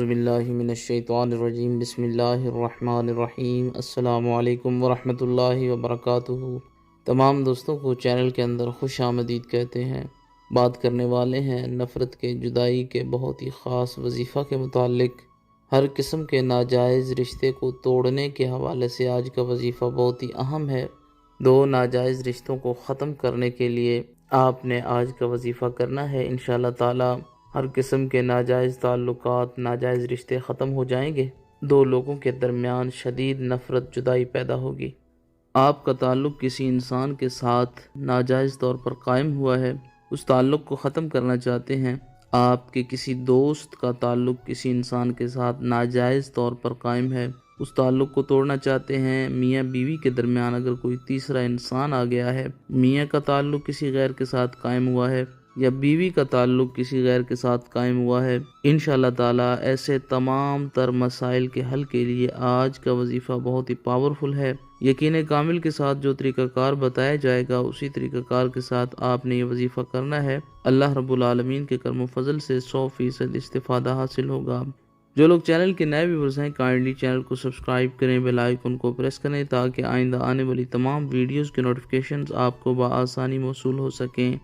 اعوذ باللہ من الشیطان الرجیم بسم اللہ الرحمن الرحیم السلام علیکم ورحمۃ اللہ وبرکاتہ۔ تمام دوستوں کو چینل کے اندر خوش آمدید کہتے ہیں۔ بات کرنے والے ہیں نفرت کے، جدائی کے بہت ہی خاص وظیفہ کے متعلق۔ ہر قسم کے ناجائز رشتے کو توڑنے کے حوالے سے آج کا وظیفہ بہت ہی اہم ہے۔ دو ناجائز رشتوں کو ختم کرنے کے لیے آپ نے آج کا وظیفہ کرنا ہے۔ انشاءاللہ تعالی ہر قسم کے ناجائز تعلقات، ناجائز رشتے ختم ہو جائیں گے۔ دو لوگوں کے درمیان شدید نفرت، جدائی پیدا ہوگی۔ آپ کا تعلق کسی انسان کے ساتھ ناجائز طور پر قائم ہوا ہے، اس تعلق کو ختم کرنا چاہتے ہیں۔ آپ کے کسی دوست کا تعلق کسی انسان کے ساتھ ناجائز طور پر قائم ہے، اس تعلق کو توڑنا چاہتے ہیں۔ میاں بیوی کے درمیان اگر کوئی تیسرا انسان آ گیا ہے، میاں کا تعلق کسی غیر کے ساتھ قائم ہوا ہے یا بیوی کا تعلق کسی غیر کے ساتھ قائم ہوا ہے، انشاءاللہ تعالی ایسے تمام تر مسائل کے حل کے لیے آج کا وظیفہ بہت ہی پاورفل ہے۔ یقین کامل کے ساتھ جو طریقہ کار بتایا جائے گا، اسی طریقہ کار کے ساتھ آپ نے یہ وظیفہ کرنا ہے۔ اللہ رب العالمین کے کرم و فضل سے 100% استفادہ حاصل ہوگا۔ جو لوگ چینل کے نئے ویورز ہیں، کائنڈلی چینل کو سبسکرائب کریں، بیل آئیکن کو پریس کریں تاکہ آئندہ آنے والی تمام ویڈیوز کے نوٹیفیکیشنز آپ کو بآسانی موصول ہو سکیں۔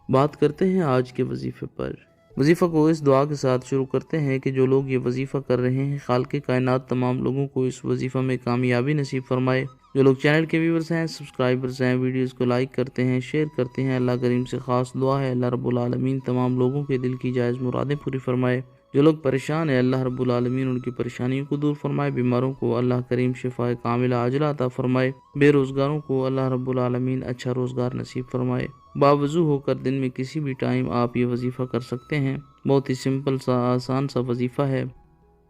بات کرتے ہیں آج کے وظیفے پر۔ وظیفہ کو اس دعا کے ساتھ شروع کرتے ہیں کہ جو لوگ یہ وظیفہ کر رہے ہیں، خالق کائنات تمام لوگوں کو اس وظیفہ میں کامیابی نصیب فرمائے۔ جو لوگ چینل کے ویورز ہیں، سبسکرائبرز ہیں، ویڈیوز کو لائک کرتے ہیں، شیئر کرتے ہیں، اللہ کریم سے خاص دعا ہے اللہ رب العالمین تمام لوگوں کے دل کی جائز مرادیں پوری فرمائے۔ جو لوگ پریشان ہیں، اللہ رب العالمین ان کی پریشانیوں کو دور فرمائے۔ بیماروں کو اللہ کریم شفاء کاملہ عاجلہ عطا فرمائے۔ بے روزگاروں کو اللہ رب العالمین اچھا روزگار نصیب فرمائے۔ باوضو ہو کر دن میں کسی بھی ٹائم آپ یہ وظیفہ کر سکتے ہیں۔ بہت ہی سمپل سا، آسان سا وظیفہ ہے۔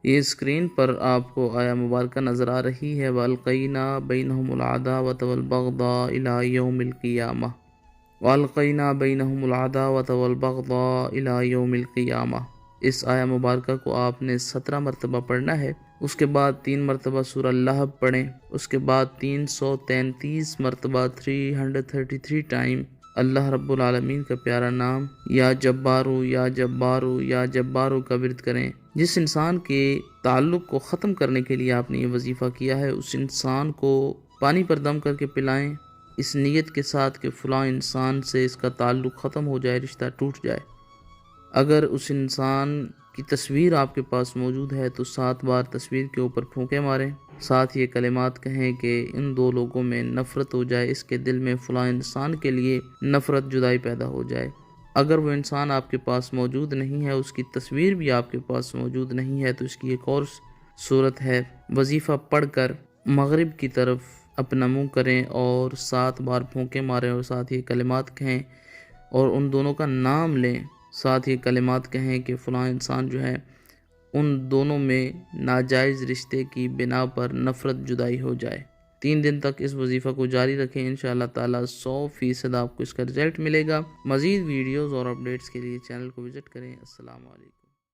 یہ اسکرین پر آپ کو آیا مبارکہ نظر آ رہی ہے، وَأَلْقَيْنَا بَيْنَهُمُ الْعَدَاوَةَ وَالْبَغْضَاءَ إِلَى يَوْمِ الْقِيَامَةِ وَأَلْقَيْنَا بَيْنَهُمُ الْعَدَاوَةَ وَالْبَغْضَاءَ إِلَى يَوْمِ الْقِيَامَةِ۔ اس آیا مبارکہ کو آپ نے 17 مرتبہ پڑھنا ہے۔ اس کے بعد 3 مرتبہ سورہ لہب پڑھیں۔ اس کے بعد 333 مرتبہ 333 ٹائم اللہ رب العالمین کا پیارا نام یا جبارو یا جبارو یا جبارو کا ورد کریں۔ جس انسان کے تعلق کو ختم کرنے کے لیے آپ نے یہ وظیفہ کیا ہے، اس انسان کو پانی پر دم کر کے پلائیں، اس نیت کے ساتھ کہ فلاں انسان سے اس کا تعلق ختم ہو جائے، رشتہ ٹوٹ جائے۔ اگر اس انسان کی تصویر آپ کے پاس موجود ہے تو 7 بار تصویر کے اوپر پھونکے ماریں، ساتھ یہ کلمات کہیں کہ ان دو لوگوں میں نفرت ہو جائے، اس کے دل میں فلاں انسان کے لیے نفرت، جدائی پیدا ہو جائے۔ اگر وہ انسان آپ کے پاس موجود نہیں ہے، اس کی تصویر بھی آپ کے پاس موجود نہیں ہے، تو اس کی ایک اور صورت ہے، وظیفہ پڑھ کر مغرب کی طرف اپنا منہ کریں اور 7 بار پھونکے ماریں اور ساتھ یہ کلمات کہیں اور ان دونوں کا نام لیں، ساتھ یہ کلمات کہیں کہ فلاں انسان جو ہے، ان دونوں میں ناجائز رشتے کی بنا پر نفرت، جدائی ہو جائے۔ 3 دن تک اس وظیفہ کو جاری رکھیں، انشاءاللہ تعالی 100% آپ کو اس کا رزلٹ ملے گا۔ مزید ویڈیوز اور اپڈیٹس کے لیے چینل کو وزٹ کریں۔ السلام علیکم۔